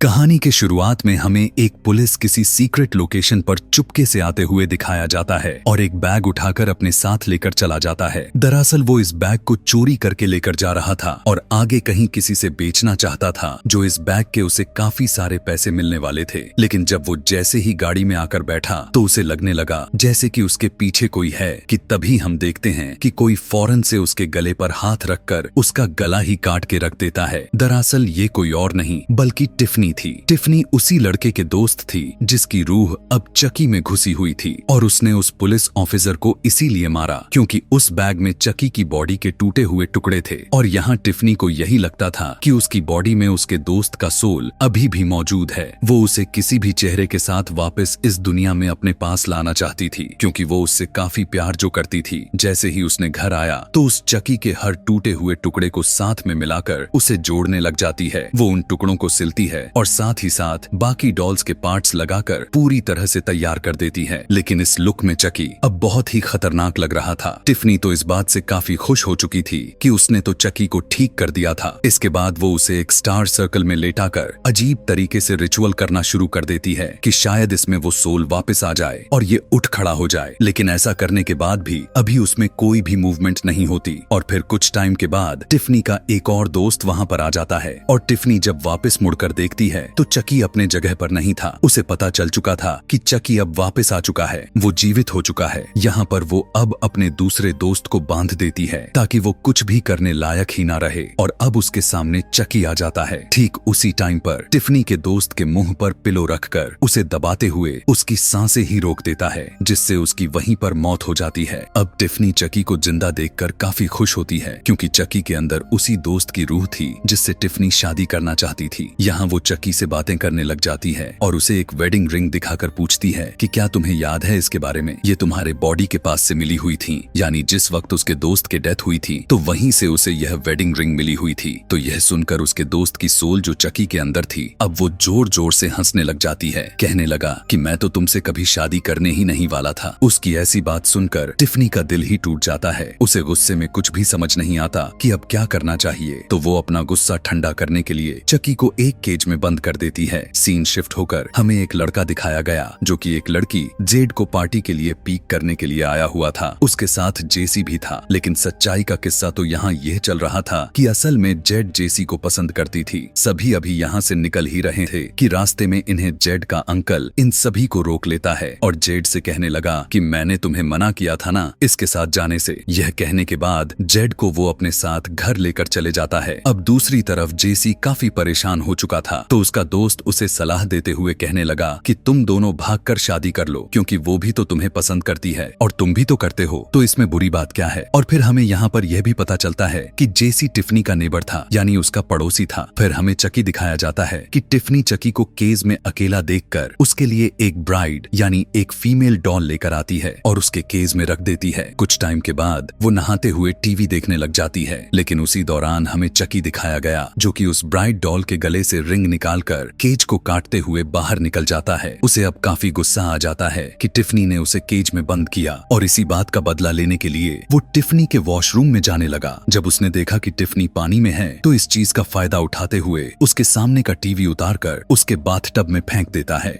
कहानी के शुरुआत में हमें एक पुलिस किसी सीक्रेट लोकेशन पर चुपके से आते हुए दिखाया जाता है और एक बैग उठाकर अपने साथ लेकर चला जाता है। दरअसल वो इस बैग को चोरी करके लेकर जा रहा था और आगे कहीं किसी से बेचना चाहता था, जो इस बैग के उसे काफी सारे पैसे मिलने वाले थे। लेकिन जब वो जैसे ही गाड़ी में आकर बैठा तो उसे लगने लगा जैसे कि उसके पीछे कोई है कि तभी हम देखते हैं कि कोई फौरन से उसके गले पर हाथ रखकर उसका गला ही काट के रख देता है। दरअसल ये कोई और नहीं बल्कि टिफनी थी। टिफनी उसी लड़के के दोस्त थी जिसकी रूह अब चकी में घुसी हुई थी और उसने उस पुलिस ऑफिसर को इसीलिए मारा क्योंकि उस बैग में चकी की बॉडी के टूटे हुए टुकड़े थे और यहाँ टिफनी को यही लगता था कि उसकी बॉडी में उसके दोस्त का सोल अभी भी मौजूद है। वो उसे किसी भी चेहरे के साथ वापस इस दुनिया में अपने पास लाना चाहती थी क्योंकि वो उससे काफी प्यार जो करती थी। जैसे ही उसने घर आया तो उस चकी के हर टूटे हुए टुकड़े को साथ में मिलाकर उसे जोड़ने लग जाती है। वो उन टुकड़ों को सिलती है और साथ ही साथ बाकी डॉल्स के पार्ट्स लगाकर पूरी तरह से तैयार कर देती है। लेकिन इस लुक में चकी अब बहुत ही खतरनाक लग रहा था। टिफनी तो इस बात से काफी खुश हो चुकी थी कि उसने तो चकी को ठीक कर दिया था। इसके बाद वो उसे एक स्टार सर्कल में लेटाकर अजीब तरीके से रिचुअल करना शुरू कर देती है कि शायद इसमें वो सोल वापस आ जाए और ये उठ खड़ा हो जाए। लेकिन ऐसा करने के बाद भी अभी उसमें कोई भी मूवमेंट नहीं होती और फिर कुछ टाइम के बाद टिफनी का एक और दोस्त वहां पर आ जाता है और टिफनी जब वापस मुड़कर देखती है तो चकी अपने जगह पर नहीं था। उसे पता चल चुका था कि चकी अब वापस आ चुका है, वो जीवित हो चुका है। यहाँ पर वो अब अपने दूसरे दोस्त को बांध देती है ताकि वो कुछ भी करने लायक ही ना रहे और अब उसके सामने चकी आ जाता है। ठीक उसी टाइम पर टिफनी के दोस्त के मुंह पर पिलो रखकर उसे दबाते हुए उसकी सांसें ही रोक देता है जिससे उसकी वहीं पर मौत हो जाती है। अब टिफनी चकी को जिंदा देखकर काफी खुश होती है क्योंकि चकी के अंदर उसी दोस्त की रूह थी जिससे टिफनी शादी करना चाहती थी। यहाँ वो चकी से बातें करने लग जाती है और उसे एक वेडिंग रिंग दिखाकर पूछती है कि क्या तुम्हें याद है इसके बारे में, ये तुम्हारे बॉडी के पास से मिली हुई थी। यानी जिस वक्त उसके दोस्त की डेथ हुई थी तो वहीं से उसे यह वेडिंग रिंग मिली हुई थी। तो यह सुनकर उसके दोस्त की सोल जो चकी के अंदर थी अब वो जोर जोर से हंसने लग जाती है, कहने लगा कि मैं तो तुमसे कभी शादी करने ही नहीं वाला था। उसकी ऐसी बात सुनकर टिफनी का दिल ही टूट जाता है। उसे गुस्से में कुछ भी समझ नहीं आता कि अब क्या करना चाहिए। तो वो अपना गुस्सा ठंडा करने के लिए चकी को एक केज में बंद कर देती है। सीन शिफ्ट होकर हमें एक लड़का दिखाया गया जो कि एक लड़की जेड को पार्टी के लिए पीक करने के लिए आया हुआ था। उसके साथ जेसी भी था। लेकिन सच्चाई का किस्सा तो यहाँ यह चल रहा था कि असल में जेड जेसी को पसंद करती थी। सभी अभी यहाँ से निकल ही रहे थे कि रास्ते में इन्हें जेड का अंकल इन सभी को रोक लेता है और जेड से कहने लगा कि मैंने तुम्हें मना किया था ना इसके साथ जाने से। यह कहने के बाद जेड को वो अपने साथ घर लेकर चले जाता है। अब दूसरी तरफ जेसी काफी परेशान हो चुका था तो उसका दोस्त उसे सलाह देते हुए कहने लगा कि तुम दोनों भागकर शादी कर लो क्योंकि वो भी तो तुम्हें पसंद करती है और तुम भी तो करते हो, तो इसमें बुरी बात क्या है। और फिर हमें यहाँ पर यह भी पता चलता है कि जेसी टिफनी का नेबर था, यानी उसका पड़ोसी था। फिर हमें चकी दिखाया जाता है कि टिफनी चकी को केज में अकेला देखकर उसके लिए एक ब्राइड यानी एक फीमेल डॉल लेकर आती है और उसके केज में रख देती है। कुछ टाइम के बाद वो नहाते हुए टीवी देखने लग जाती है। लेकिन उसी दौरान हमें चकी दिखाया गया जो कि उस ब्राइड डॉल के गले से रिंग निकालकर केज को काटते हुए बाहर निकल जाता है। उसे अब काफी गुस्सा आ जाता है कि टिफनी ने उसे केज में बंद किया और इसी बात का बदला लेने के लिए वो टिफनी के वॉशरूम में जाने लगा। जब उसने देखा कि टिफनी पानी में है तो इस चीज का फायदा उठाते हुए उसके सामने का टीवी उतारकर उसके बाथटब में फेंक देता है।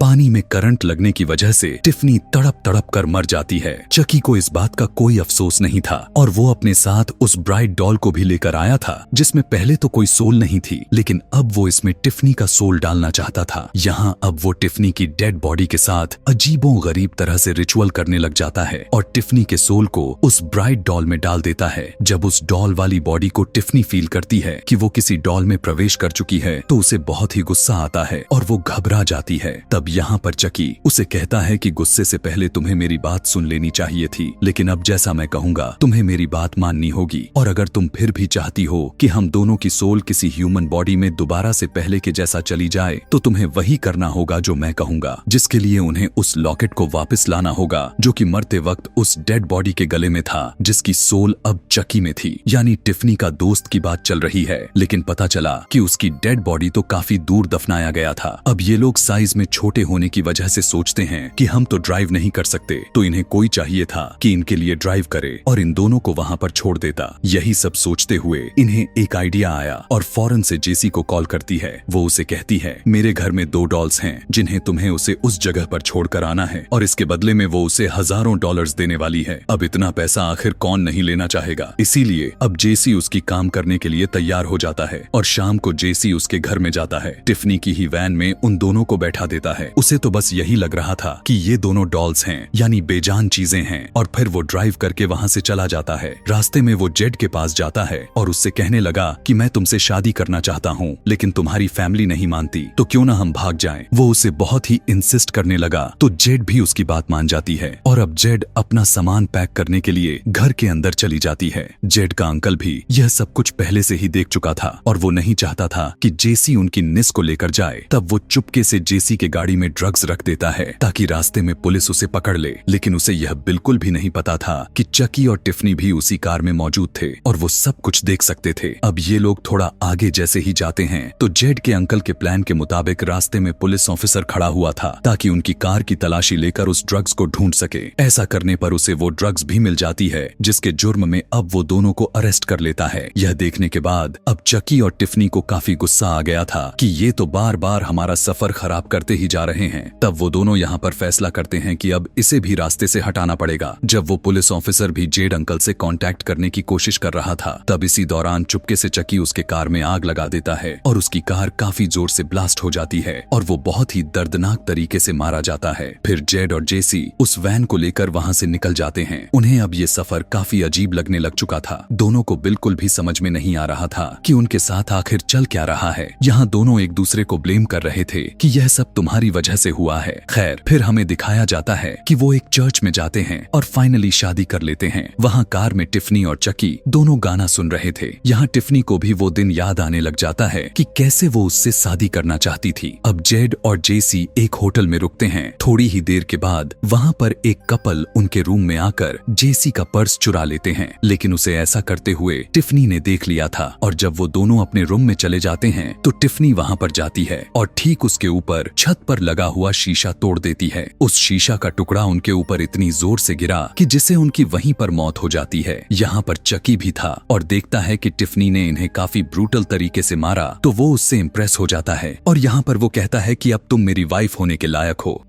पानी में करंट लगने की वजह से टिफनी तड़प तड़प कर मर जाती है। चकी को इस बात का कोई अफसोस नहीं था और वो अपने साथ उस ब्राइड डॉल को भी लेकर आया था जिसमें पहले तो कोई सोल नहीं थी, लेकिन अब वो इसमें टिफनी का सोल डालना चाहता था। यहाँ अब वो टिफनी की डेड बॉडी के साथ अजीबो गरीब तरह से रिचुअल करने लग जाता है और टिफनी के सोल को उस ब्राइड डॉल में डाल देता है। जब उस डॉल वाली बॉडी को टिफनी फील करती है कि वो किसी डॉल में प्रवेश कर चुकी है तो उसे बहुत ही गुस्सा आता है और वो घबरा जाती है। तब यहाँ पर चकी उसे कहता है कि गुस्से से पहले तुम्हें मेरी बात सुन लेनी चाहिए थी, लेकिन अब जैसा मैं कहूंगा तुम्हें मेरी बात माननी होगी और अगर तुम फिर भी चाहती हो कि हम दोनों की सोल किसी ह्यूमन बॉडी में दोबारा से पहले के जैसा चली जाए तो तुम्हें वही करना होगा जो मैं कहूंगा, जिसके लिए उन्हें उस लॉकेट को वापस लाना होगा जो कि मरते वक्त उस डेड बॉडी के गले में था जिसकी सोल अब चकी में थी। यानी टिफनी का दोस्त की बात चल रही है, लेकिन पता चला कि उसकी डेड बॉडी तो काफी दूर दफनाया गया था। अब ये लोग साइज में छोटे छोटे होने की वजह से सोचते हैं कि हम तो ड्राइव नहीं कर सकते, तो इन्हें कोई चाहिए था कि इनके लिए ड्राइव करे और इन दोनों को वहां पर छोड़ देता। यही सब सोचते हुए इन्हें एक आइडिया आया और फौरन से जेसी को कॉल करती है। वो उसे कहती है, मेरे घर में 2 डॉल्स हैं जिन्हें तुम्हें उसे उस जगह पर छोड़कर आना है और इसके बदले में वो उसे हजारों डॉलर्स देने वाली है। अब इतना पैसा आखिर कौन नहीं लेना चाहेगा। इसीलिए अब जेसी उसकी काम करने के लिए तैयार हो जाता है और शाम को जेसी उसके घर में जाता है। टिफनी की ही वैन में उन दोनों को बैठा देता है। उसे तो बस यही लग रहा था कि ये दोनों डॉल्स हैं, यानी बेजान चीजें हैं, और फिर वो ड्राइव करके वहां से चला जाता है। रास्ते में वो जेड के पास जाता है और उससे कहने लगा कि मैं तुमसे शादी करना चाहता हूँ, लेकिन तुम्हारी फैमिली नहीं मानती, तो क्यों ना हम भाग जाएं। वो उसे बहुत ही इंसिस्ट करने लगा तो जेड भी उसकी बात मान जाती है और अब जेड अपना सामान पैक करने के लिए घर के अंदर चली जाती है। जेड का अंकल भी यह सब कुछ पहले से ही देख चुका था और वो नहीं चाहता था कि जेसी उनकी निस को लेकर जाए। तब वो चुपके से जेसी के गाड़ी में ड्रग्स रख देता है ताकि रास्ते में पुलिस उसे पकड़ ले, लेकिन उसे यह बिल्कुल भी नहीं पता था कि चकी और टिफनी भी उसी कार में मौजूद थे और वो सब कुछ देख सकते थे। अब ये लोग थोड़ा आगे जैसे ही जाते हैं तो जेड के अंकल के प्लान के मुताबिक रास्ते में पुलिस ऑफिसर खड़ा हुआ था ताकि उनकी कार की तलाशी लेकर उस ड्रग्स को ढूंढ सके। ऐसा करने पर उसे वो ड्रग्स भी मिल जाती है, जिसके जुर्म में अब वो दोनों को अरेस्ट कर लेता है। यह देखने के बाद अब चकी और टिफनी को काफी गुस्सा आ गया था कि ये तो बार बार हमारा सफर खराब करते ही जा रहे हैं। तब वो दोनों यहाँ पर फैसला करते हैं कि अब इसे भी रास्ते से हटाना पड़ेगा। जब वो पुलिस ऑफिसर भी जेड अंकल से कांटेक्ट करने की कोशिश कर रहा था, तब इसी दौरान चुपके से चकी उसके कार में आग लगा देता है और उसकी कार काफी जोर से ब्लास्ट हो जाती है और वो बहुत ही दर्दनाक तरीके से मारा जाता है। फिर जेड और जेसी उस वैन को लेकर वहां से निकल जाते हैं। उन्हें अब ये सफर काफी अजीब लगने लग चुका था। दोनों को बिल्कुल भी समझ में नहीं आ रहा था कि उनके साथ आखिर चल क्या रहा है। यहाँ दोनों एक दूसरे को ब्लेम कर रहे थे कि यह सब तुम्हारी वजह से हुआ है। खैर, फिर हमें दिखाया जाता है कि वो एक चर्च में जाते हैं और फाइनली शादी कर लेते हैं। वहाँ कार में टिफनी और चकी दोनों गाना सुन रहे थे। यहाँ टिफनी को भी वो दिन याद आने लग जाता है कि कैसे वो उससे शादी करना चाहती थी। अब जेड और जेसी एक होटल में रुकते हैं। थोड़ी ही देर के बाद वहाँ पर एक कपल उनके रूम में आकर जेसी का पर्स चुरा लेते हैं, लेकिन उसे ऐसा करते हुए टिफनी ने देख लिया था और जब वो दोनों अपने रूम में चले जाते हैं तो टिफनी वहाँ पर जाती है और ठीक उसके ऊपर छत पर लगा हुआ शीशा तोड़ देती है। उस शीशा का टुकड़ा उनके ऊपर इतनी जोर से गिरा कि जिससे उनकी वहीं पर मौत हो जाती है। यहाँ पर चकी भी था और देखता है कि टिफनी ने इन्हें काफी ब्रूटल तरीके से मारा, तो वो उससे इम्प्रेस हो जाता है और यहाँ पर वो कहता है कि अब तुम मेरी वाइफ होने के लायक हो।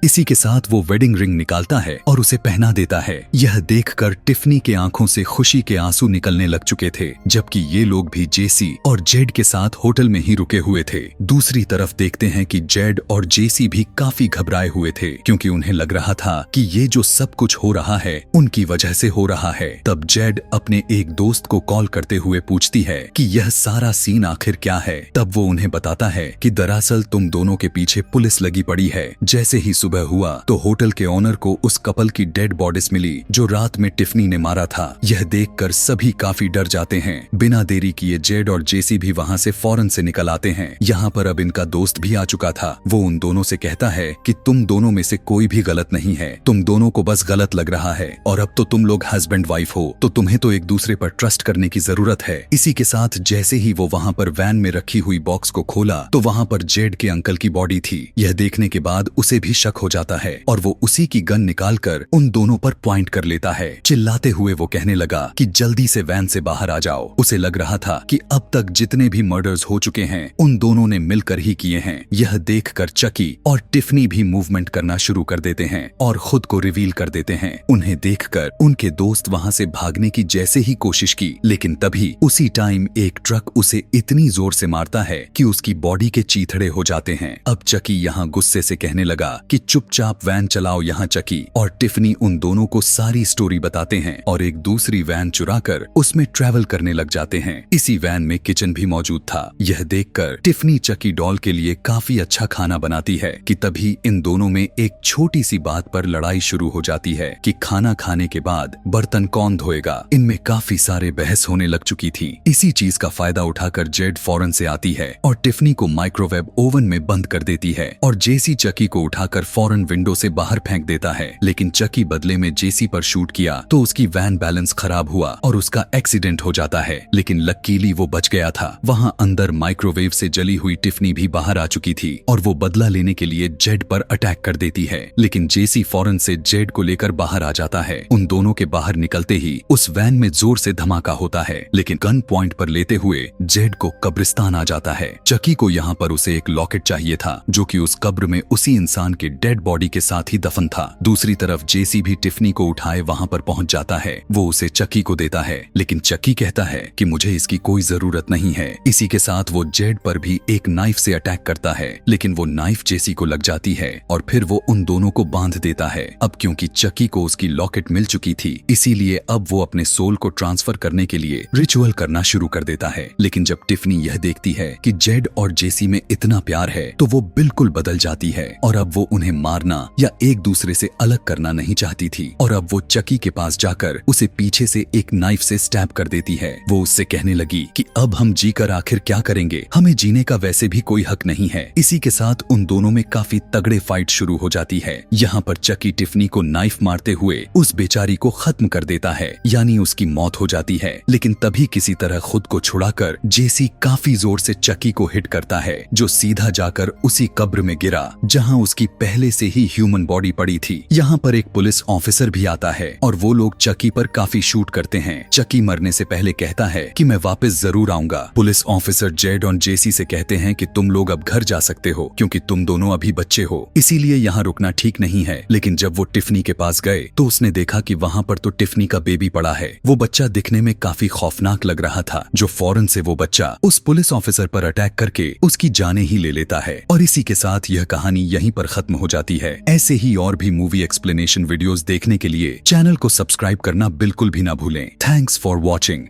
इसी के साथ वो वेडिंग रिंग निकालता है और उसे पहना देता है। यह देखकर टिफनी के आंखों से खुशी के आंसू निकलने लग चुके थे, जबकि ये लोग भी जेसी और जेड के साथ होटल में ही रुके हुए थे। दूसरी तरफ देखते हैं कि जेड और जेसी भी काफी घबराए हुए थे क्योंकि उन्हें लग रहा था कि ये जो सब कुछ हो रहा है उनकी वजह से हो रहा है। तब जेड अपने एक दोस्त को कॉल करते हुए पूछती है कि यह सारा सीन आखिर क्या है। तब वो उन्हें बताता है कि दरअसल तुम दोनों के पीछे पुलिस लगी पड़ी है। जैसे ही सुबह हुआ तो होटल के ओनर को उस कपल की डेड बॉडीज मिली जो रात में टिफनी ने मारा था। यह देखकर सभी काफी डर जाते हैं। बिना देरी किए जेड और जेसी भी वहां से फौरन से निकल आते हैं। यहाँ पर अब इनका दोस्त भी आ चुका था। वो उन दोनों से कहता है कि तुम दोनों में से कोई भी गलत नहीं है, तुम दोनों को बस गलत लग रहा है और अब तो तुम लोग हस्बैंड वाइफ हो, तो तुम्हें तो एक दूसरे पर ट्रस्ट करने की जरूरत है। इसी के साथ जैसे ही वो वहाँ पर वैन में रखी हुई बॉक्स को खोला तो वहाँ पर जेड के अंकल की बॉडी थी। यह देखने के बाद उसे भी शक हो जाता है और वो उसी की गन निकालकर उन दोनों पर पॉइंट कर लेता है। चिल्लाते हुए वो कहने लगा कि जल्दी से वैन से बाहर आ जाओ। उसे लग रहा था कि अब तक जितने भी मर्डर्स हो चुके हैं उन दोनों ने मिलकर ही किए हैं। यह देखकर चकी और टिफनी भी मूवमेंट करना शुरू कर देते हैं और खुद को रिवील कर देते हैं। उन्हें देखकर उनके दोस्त वहां से भागने की जैसे ही कोशिश की, लेकिन तभी उसी टाइम एक ट्रक उसे इतनी जोर से मारता है कि उसकी बॉडी के चीथड़े हो जाते हैं। अब चकी यहाँ गुस्से से कहने लगा कि चुपचाप वैन चलाओ यहाँ चकी, और टिफनी उन दोनों को सारी स्टोरी बताते हैं और एक दूसरी वैन चुराकर उसमें ट्रैवल करने लग जाते हैं। इसी वैन में किचन भी मौजूद था। यह देखकर टिफनी चकी डॉल के लिए काफी अच्छा खाना बनाती है कि तभी इन दोनों में एक छोटी सी बात पर लड़ाई शुरू हो जाती है कि खाना खाने के बाद बर्तन कौन धोएगा। इनमें काफी सारे बहस होने लग चुकी थी। इसी चीज का फायदा उठाकर जेड फौरन से आती है और टिफनी को माइक्रोवेव ओवन में बंद कर देती है और जेसी चकी को उठाकर फौरन विंडो से बाहर फेंक देता है, लेकिन चकी बदले में जेसी पर शूट किया तो उसकी वैन बैलेंस खराब हुआ और उसका एक्सीडेंट हो जाता है। लेकिन लकीली वो बच गया था। वहाँ अंदर माइक्रोवेव से जली हुई टिफनी भी बाहर आ चुकी थी और वो बदला लेने के लिए जेड पर अटैक कर देती है, लेकिन जेसी फौरन से जेड को लेकर बाहर आ जाता है। उन दोनों के बाहर निकलते ही उस वैन में जोर से धमाका होता है, लेकिन गन पॉइंट पर लेते हुए जेड को कब्रिस्तान आ जाता है। चकी को यहाँ पर उसे एक लॉकेट चाहिए था जो कि उस कब्र में उसी इंसान के डेड बॉडी के साथ ही दफन था। दूसरी तरफ जेसी भी टिफनी को उठाए वहाँ पर पहुँच जाता है। वो उसे चकी को देता है, लेकिन चकी कहता है कि मुझे इसकी कोई जरूरत नहीं है। इसी के साथ वो जेड पर भी एक नाइफ से अटैक करता है, लेकिन वो नाइफ जेसी को लग जाती है और फिर वो उन दोनों को बांध देता है। अब क्योंकि चकी को उसकी लॉकेट मिल चुकी थी, इसीलिए अब वो अपने सोल को ट्रांसफर करने के लिए रिचुअल करना शुरू कर देता है। लेकिन जब टिफनी यह देखती है कि जेड और जेसी में इतना प्यार है तो वो बिल्कुल बदल जाती है और अब वो उन्हें मारना या एक दूसरे से अलग करना नहीं चाहती थी। और अब वो चकी के पास जाकर उसे पीछे से एक नाइफ से स्टैब कर देती है। वो उससे कहने लगी कि अब हम जीकर आखिर क्या करेंगे, हमें जीने का वैसे भी कोई हक नहीं है। इसी के साथ उन दोनों में काफी तगड़े फाइट शुरू हो जाती है। यहाँ पर चकी टिफनी को नाइफ मारते हुए उस बेचारी को खत्म कर देता है, यानी उसकी मौत हो जाती है। लेकिन तभी किसी तरह खुद को छुड़ाकर जेसी काफी जोर से चकी को हिट करता है, जो सीधा जाकर उसी कब्र में गिरा जहाँ उसकी पहले से ही ह्यूमन बॉडी पड़ी थी। यहाँ पर एक पुलिस ऑफिसर भी आता है और वो लोग चकी पर काफी शूट करते हैं। चकी मरने से पहले कहता है कि मैं वापस जरूर आऊंगा। पुलिस ऑफिसर जेड और जेसी से कहते हैं कि तुम लोग अब घर जा सकते हो क्योंकि तुम दोनों अभी बच्चे हो, इसीलिए यहाँ रुकना ठीक नहीं है। लेकिन जब वो टिफनी के पास गए तो उसने देखा कि वहाँ पर तो टिफनी का बेबी पड़ा है। वो बच्चा दिखने में काफी खौफनाक लग रहा था, जो फौरन से वो बच्चा उस पुलिस ऑफिसर पर अटैक करके उसकी जाने ही ले लेता है। और इसी के साथ यह कहानी यहीं पर खत्म हो जाती है। ऐसे ही और भी मूवी एक्सप्लेनेशन वीडियोस देखने के लिए चैनल को सब्सक्राइब करना बिल्कुल भी ना भूलें। Thanks for watching.